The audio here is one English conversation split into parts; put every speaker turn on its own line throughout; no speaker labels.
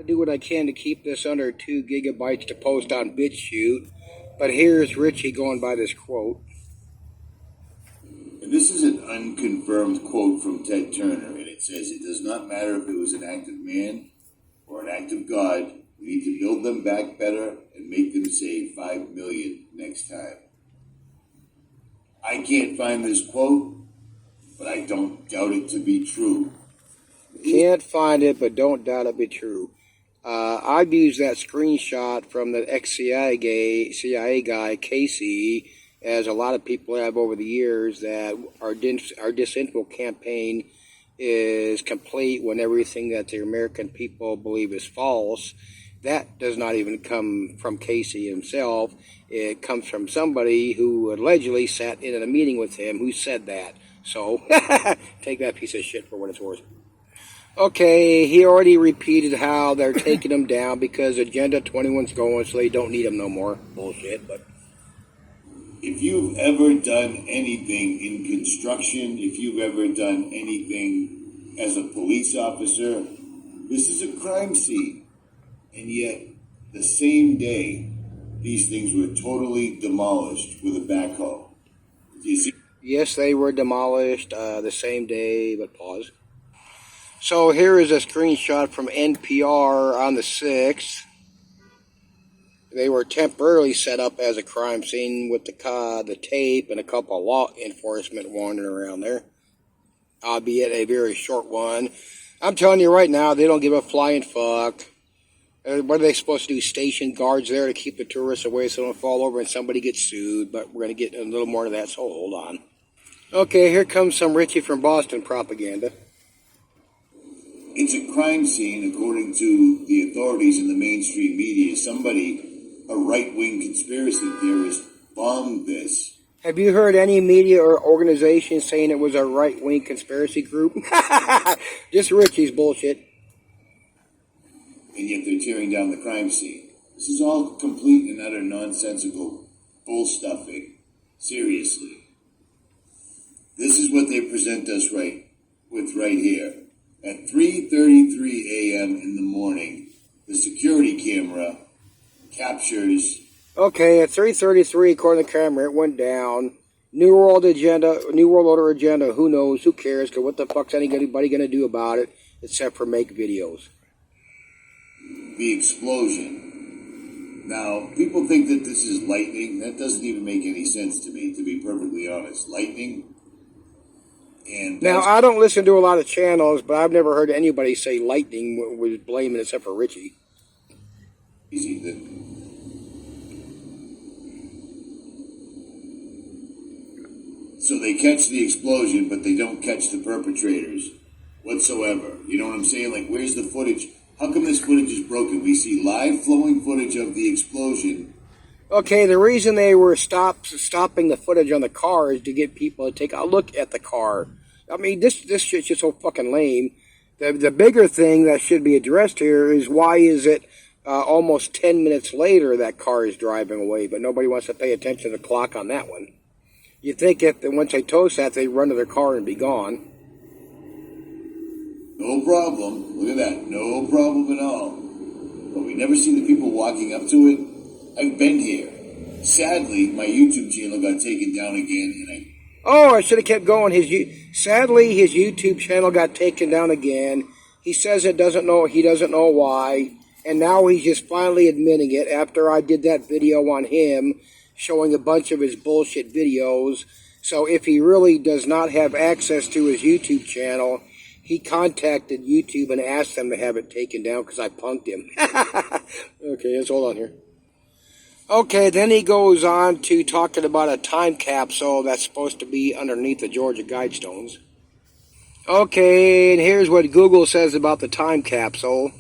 I do what I can to keep this under 2 gigabytes to post on BitChute. But here's Richie going by this quote.
And this is an unconfirmed quote from Ted Turner, and it says, "It does not matter if it was an act of man or an act of God. We need to build them back better and make them save 5 million next time." I can't find this quote, but I don't doubt it to be true.
Can't find it, but don't doubt it be true. I've used that screenshot from the ex-CIA guy, Casey, as a lot of people have over the years, that our disinfo campaign is complete when everything that the American people believe is false. That does not even come from Casey himself. It comes from somebody who allegedly sat in a meeting with him who said that. So, take that piece of shit for what it's worth. Okay, he already repeated how they're taking them down because Agenda 21's going, so they don't need them no more. Bullshit, but...
If you've ever done anything in construction, if you've ever done anything as a police officer, this is a crime scene. And yet, the same day, these things were totally demolished with a backhoe. Do you see?
Yes, they were demolished the same day, but pause. So here is a screenshot from NPR on the 6th. They were temporarily set up as a crime scene with the tape and a couple of law enforcement wandering around there, albeit a very short one. I'm telling you right now, they don't give a flying fuck. What are they supposed to do? Station guards there to keep the tourists away so they don't fall over and somebody gets sued. But we're going to get a little more of that, so hold on. Okay, here comes some Richie from Boston propaganda.
It's a crime scene, according to the authorities in the mainstream media. Somebody, a right-wing conspiracy theorist, bombed this.
Have you heard any media or organization saying it was a right-wing conspiracy group? Just Richie's bullshit.
And yet they're tearing down the crime scene. This is all complete and utter nonsensical bull stuffing. Seriously. This is what they present us right here. At 3:33 a.m. in the morning, the security camera captures...
Okay, at 3:33, according to the camera, it went down. New World Order agenda, who knows, who cares, because what the fuck's anybody going to do about it, except for make videos?
The explosion. Now, people think that this is lightning. That doesn't even make any sense to me, to be perfectly honest. Lightning...
Now, I don't listen to a lot of channels, but I've never heard anybody say lightning was blaming except for Richie.
So they catch the explosion, but they don't catch the perpetrators whatsoever. You know what I'm saying? Like, where's the footage? How come this footage is broken? We see live flowing footage of the explosion.
Okay, the reason they were stopping the footage on the car is to get people to take a look at the car. I mean, this shit's just so fucking lame. The bigger thing that should be addressed here is why is it almost 10 minutes later that car is driving away, but nobody wants to pay attention to the clock on that one. You'd think if once they toast that, they'd run to their car and be gone.
No problem. Look at that. No problem at all. But we never see the people walking up to it. I've been here. Sadly, my YouTube channel got taken down again, and
I should have kept going. Sadly, his YouTube channel got taken down again. He says he doesn't know why, and now he's just finally admitting it after I did that video on him showing a bunch of his bullshit videos. So if he really does not have access to his YouTube channel, he contacted YouTube and asked them to have it taken down because I punked him. Okay, let's hold on here. Okay, then he goes on to talking about a time capsule that's supposed to be underneath the Georgia Guidestones. Okay, and here's what Google says about the time capsule.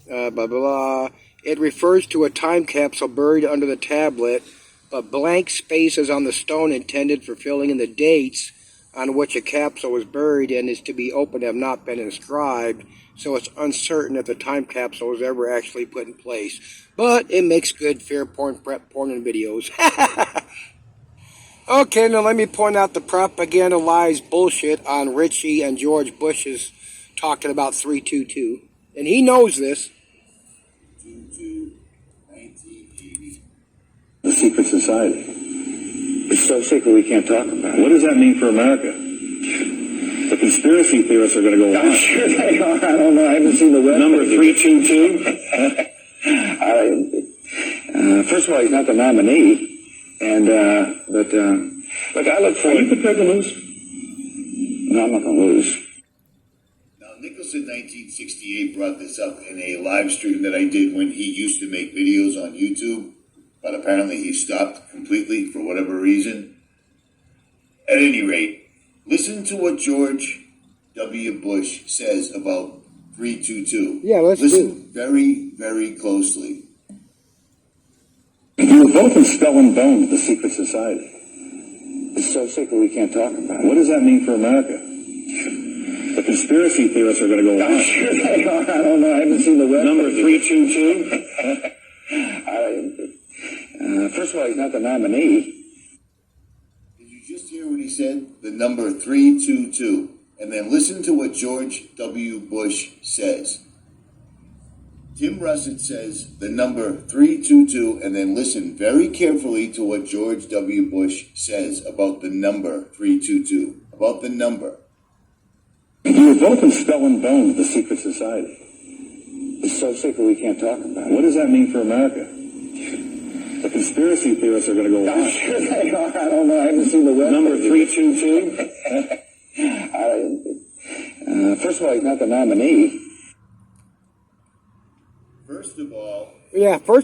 Blah, blah, blah. It refers to a time capsule buried under the tablet, but blank spaces on the stone intended for filling in the dates on which a capsule was buried and is to be opened have not been inscribed, so it's uncertain if the time capsule was ever actually put in place. But it makes good fair porn and videos. Okay, now let me point out the propaganda lies bullshit on Richie and George Bush's talking about 322. And he knows this.
The secret society. It's so secret we can't talk about it. What does that mean for America? The conspiracy theorists are going to go
I'm sure they are. I don't know. I haven't seen the web.
Number 322?
First of all, he's not the nominee. And, look, I look
Are
forward.
you prepared to lose?
No, I'm not going to lose.
Now, Nicholson 1968 brought this up in a live stream that I did when he used to make videos on YouTube, but apparently he stopped completely for whatever reason. At any rate, listen to what George W. Bush says about 322.
Yeah, let's
listen very, very closely.
You were both in Skull and Bones, the secret society.
It's so secret we can't talk about it.
What does that mean for America? The conspiracy theorists are going to go
I'm sure they are. I don't know. I haven't seen the web.
Number 322?
First of all, he's not the nominee.
Did you just hear what he said? The number 322. And then listen to what George W. Bush says. Tim Russett says the number 322, and then listen very carefully to what George W. Bush says about the number 322. About the number.
You were both in Skull and Bones, the secret society.
It's so secret we can't talk about it.
What does that mean for America? The conspiracy theorists are going to go
I'm sure they are. I don't know. I haven't seen the web.
Number 322?
First of all, he's not the nominee.
First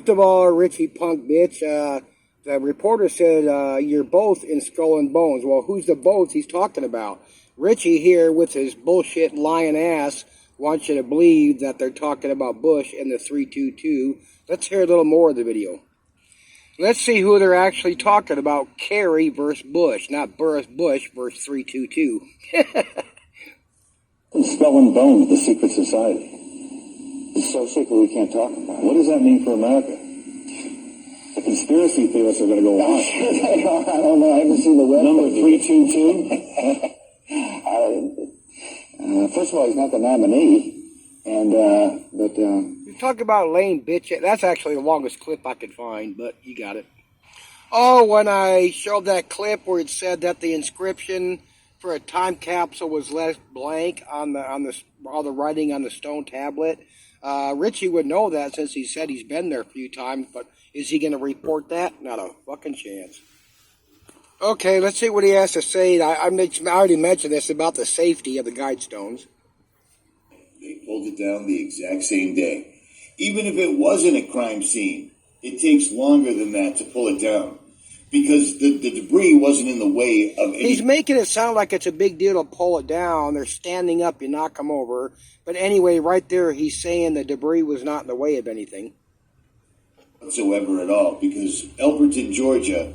of all, Richie punk bitch, the reporter said, you're both in Skull and Bones. Well, who's the both he's talking about? Richie here with his bullshit lying ass wants you to believe that they're talking about Bush and the 322. Let's hear a little more of the video. Let's see who they're actually talking about. Kerry versus Bush, not Boris Bush versus 322.
Skull and Bones, the secret society.
It's so secret we can't talk about it.
What does that mean for America? The conspiracy theorists are going to go
I'm sure they are. I don't know. I haven't seen the web.
Number 322?
First of all, he's not the nominee. And,
You talk about lame bitch. That's actually the longest clip I could find, but you got it. Oh, when I showed that clip where it said that the inscription for a time capsule was left blank on all the writing on the stone tablet, Richie would know that since he said he's been there a few times, but is he going to report that? Not a fucking chance. Okay, let's see what he has to say. I already mentioned this about the safety of the guide stones.
They pulled it down the exact same day. Even if it wasn't a crime scene, it takes longer than that to pull it down. Because the debris wasn't in the way of any...
He's making it sound like it's a big deal to pull it down. They're standing up, you knock them over. But anyway, right there, he's saying the debris was not in the way of anything.
Whatsoever at all. Because Elberton, Georgia,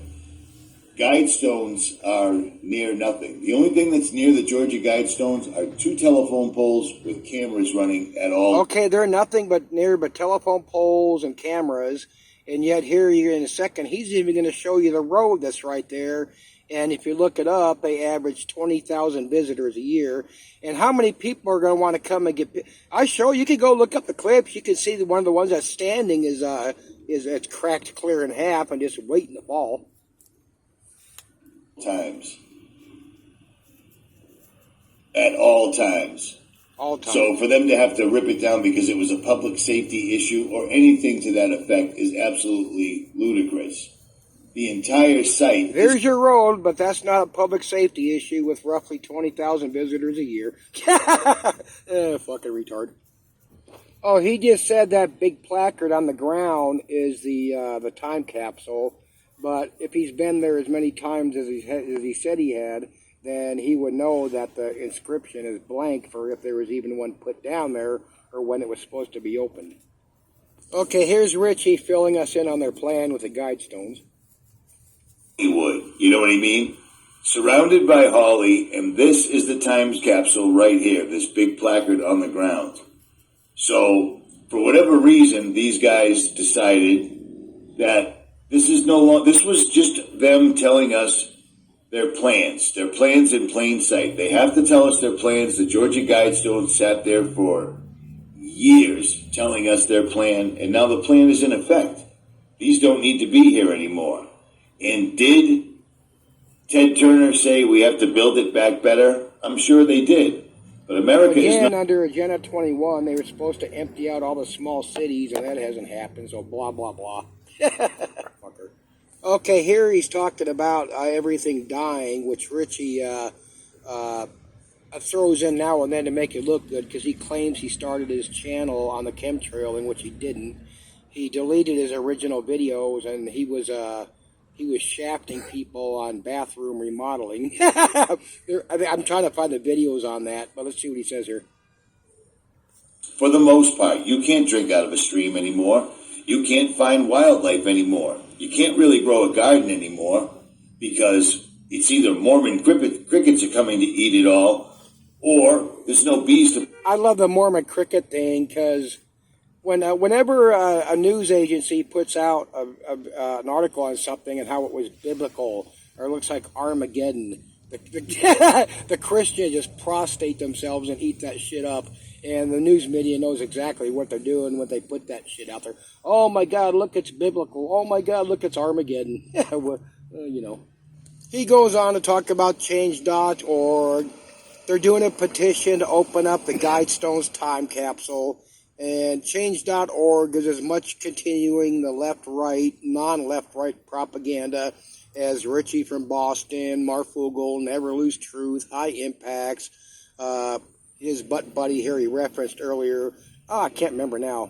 guide stones are near nothing. The only thing that's near the Georgia guide stones are 2 telephone poles with cameras running at all.
Okay, they're nothing but telephone poles and cameras. And yet here in a second, he's even going to show you the road that's right there. And if you look it up, they average 20,000 visitors a year. And how many people are going to want to come and get... you can go look up the clips. You can see that one of the ones that's standing is it's cracked clear in half and just waiting to fall.
Times. At all times.
All time.
So for them to have to rip it down because it was a public safety issue or anything to that effect is absolutely ludicrous. The entire site...
There's your road, but that's not a public safety issue with roughly 20,000 visitors a year. Fucking retard. Oh, he just said that big placard on the ground is the time capsule. But if he's been there as many times as he said he had, then he would know that the inscription is blank for if there was even one put down there or when it was supposed to be opened. Okay, here's Richie filling us in on their plan with the guide stones.
Hollywood, you know what I mean? Surrounded by holly, and this is the time capsule right here, this big placard on the ground. So, for whatever reason, these guys decided that this was just them telling us their plans in plain sight. They have to tell us their plans. The Georgia Guidestones sat there for years telling us their plan, and now the plan is in effect. These don't need to be here anymore. And did Ted Turner say we have to build it back better? I'm sure they did. But America is
Again,
not...
under Agenda 21, they were supposed to empty out all the small cities, and that hasn't happened, so blah, blah, blah. Fucker. Okay, here he's talking about everything dying, which Richie throws in now and then to make it look good, because he claims he started his channel on the chemtrail, in which he didn't. He deleted his original videos, and he was shafting people on bathroom remodeling. I'm trying to find the videos on that, but let's see what he says here.
For the most part, you can't drink out of a stream anymore. You can't find wildlife anymore. You can't really grow a garden anymore because it's either Mormon crickets are coming to eat it all, or there's no bees to...
I love the Mormon cricket thing, because whenever a news agency puts out an article on something and how it was biblical, or it looks like Armageddon, the Christians just prostrate themselves and eat that shit up. And the news media knows exactly what they're doing when they put that shit out there. Oh my God, look, it's biblical. Oh my God, look, it's Armageddon. Well, you know. He goes on to talk about Change.org. They're doing a petition to open up the Guidestones time capsule. And Change.org is as much continuing the left-right, non-left-right propaganda as Richie from Boston, Marfugel, Never Lose Truth, High Impacts, his butt buddy here he referenced earlier. Oh, I can't remember now.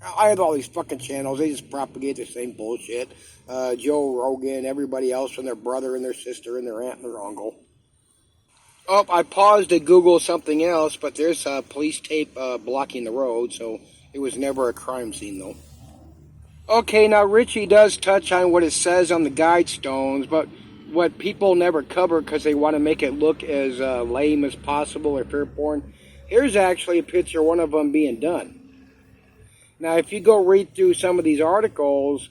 I have all these fucking channels. They just propagate the same bullshit. Joe Rogan, everybody else from their brother and their sister and their aunt and their uncle. Oh, I paused to Google something else, but there's police tape blocking the road, so it was never a crime scene, though. Okay, now Richie does touch on what it says on the Guidestones, but what people never cover because they want to make it look as lame as possible or fear porn. Here's actually a picture of one of them being done. Now, if you go read through some of these articles,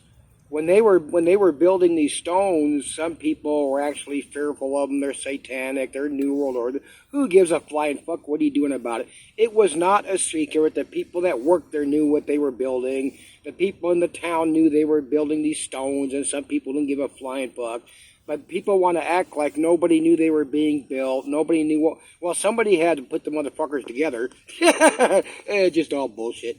when they were building these stones, some people were actually fearful of them. They're satanic. They're New World Order. Who gives a flying fuck? What are you doing about it? It was not a secret. The people that worked there knew what they were building. The people in the town knew they were building these stones, and some people didn't give a flying fuck. But people want to act like nobody knew they were being built. Nobody knew what... Well, somebody had to put the motherfuckers together. Just all bullshit.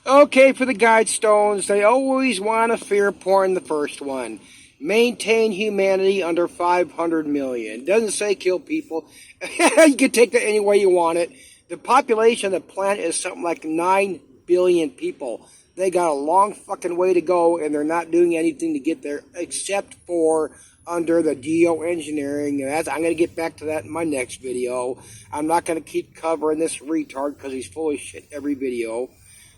Okay, for the Guidestones, they always want to fear porn the first one. Maintain humanity under 500 million. Doesn't say kill people. You can take that any way you want it. The population of the planet is something like 9 billion people. They got a long fucking way to go, and they're not doing anything to get there except for under the geoengineering. And I'm going to get back to that in my next video. I'm not going to keep covering this retard because he's full of shit every video.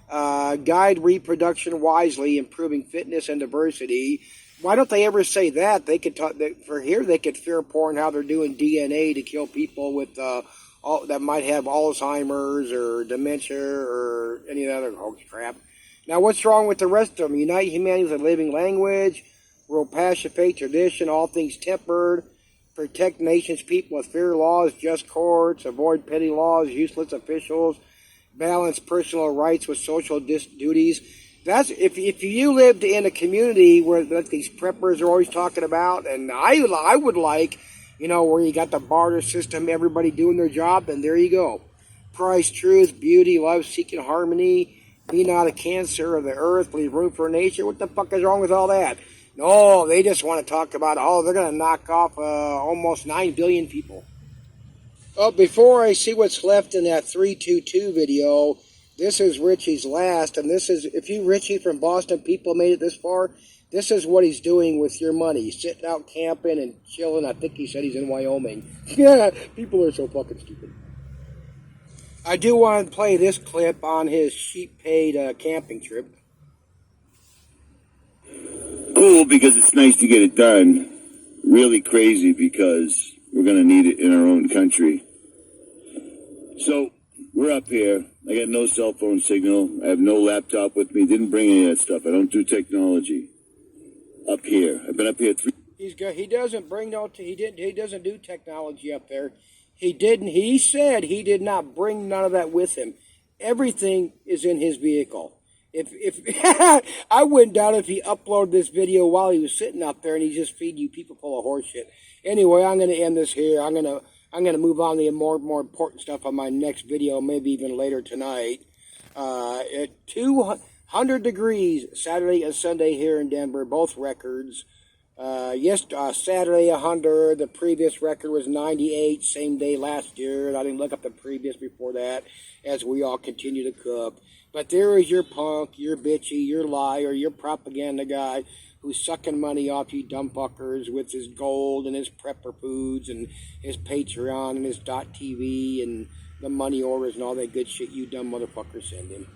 Guide reproduction wisely, improving fitness and diversity. Why don't they ever say that? They could talk for here. They could fear porn how they're doing DNA to kill people with that might have Alzheimer's or dementia or any other hoax crap. Now, what's wrong with the rest of them? Unite humanity with a living language, world passion, faith, tradition, all things tempered, protect nations, people with fair laws, just courts, avoid petty laws, useless officials, balance personal rights with social duties. That's if you lived in a community where like these preppers are always talking about, and I would like, where you got the barter system, everybody doing their job, and there you go. Prize truth, beauty, love, seeking harmony. Be not a cancer of the earth, leave room for nature. What the fuck is wrong with all that? No, they just want to talk about, they're going to knock off almost 9 billion people. Oh, before I see what's left in that 322 video, this is Richie's last, and this is, if you, Richie from Boston, people made it this far, this is what he's doing with your money. He's sitting out camping and chilling. I think he said he's in Wyoming. Yeah, people are so fucking stupid. I do want to play this clip on his sheep-paid camping trip.
Cool because it's nice to get it done. Really crazy because we're going to need it in our own country. So, we're up here. I got no cell phone signal. I have no laptop with me. Didn't bring any of that stuff. I don't do technology. Up here. I've been up here
He doesn't bring he doesn't do technology up there. He said he did not bring none of that with him. Everything is in his vehicle. If I wouldn't doubt if he uploaded this video while he was sitting up there and he's just feeding you people full of horse shit. Anyway, I'm going to end this here. I'm gonna move on to the more important stuff on my next video, maybe even later tonight. At 200 degrees Saturday and Sunday here in Denver, both records. Saturday 100. The previous record was 98, same day last year. And I didn't look up the previous before that, as we all continue to cook. But there is your punk, your bitchy, your liar, your propaganda guy who's sucking money off you dumb fuckers with his gold and his prepper foods and his Patreon and his .tv and the money orders and all that good shit you dumb motherfuckers send him.